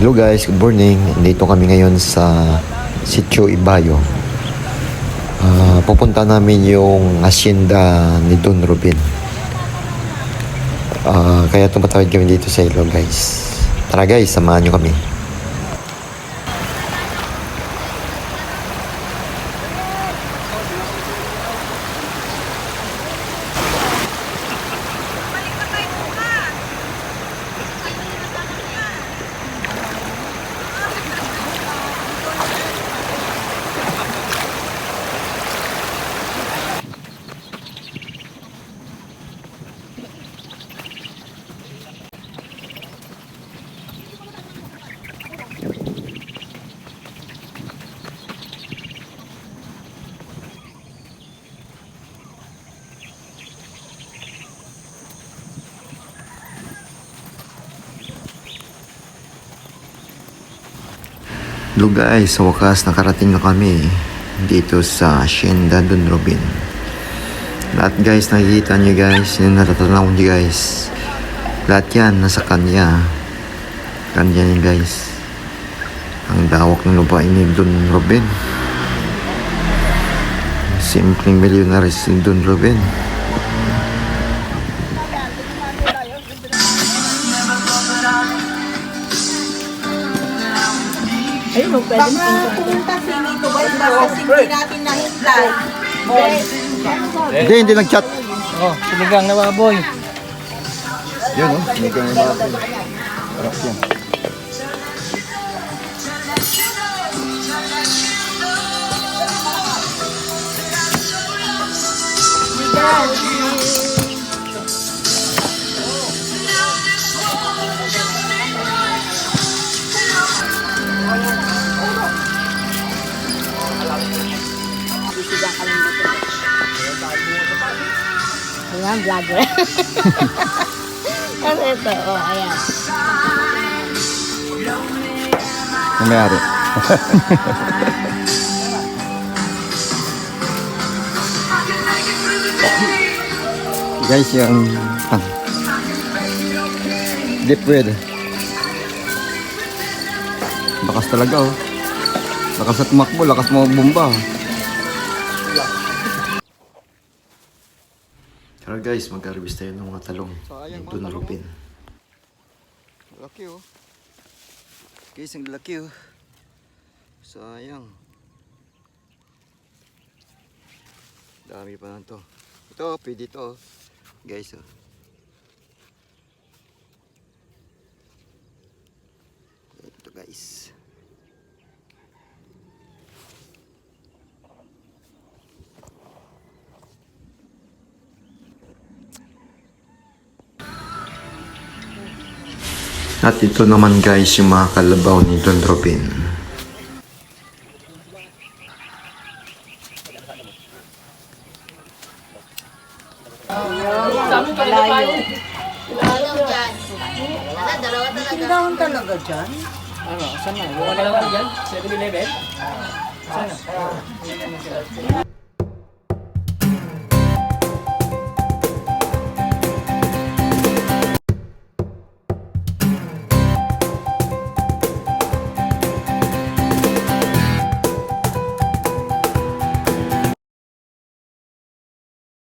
Hello guys, good morning. Dito kami ngayon sa Sitio Ibayo. Pupunta namin yung hacienda ni Don Robin. Kaya tumatawid kami dito sa ilo guys. Tara guys, samahan nyo kami. Hello guys, sa wakas nakarating na kami dito sa hacienda Don Robin. Lahat guys, nakikita nyo guys, yung natatanaw nyo guys, lahat yan nasa kanya yan guys. Ang dawak ng lupain ni Don Robin, simpleng millionaire si Don Robin. Ayun, pwede baka pumunta si Nito guys, kasi hindi natin nahintay. Hindi nag-chat. Oh, sinigang na baboy. Yun sinigang na baboy. Sarap yan. Ayan, vlogger. Ano ito? Oh, ayan. Nangyari. Guys, yung deep bread. Lakas talaga oh. Lakas at tumakbo, lakas mo bomba. Tara guys, mag-harvest tayo ng mga talong. Sayang, Don Robin. Laki oh. Guys, ang laki oh. Sayang. Dami pa lang to. Ito, pwede to. Guys, oh. Ito guys. At ito naman guys, yung mga kalabaw ni Don Robin. Tindahan talaga dyan? Ano, saan na? Yung dalawa dyan? 7-Eleven? Saan na?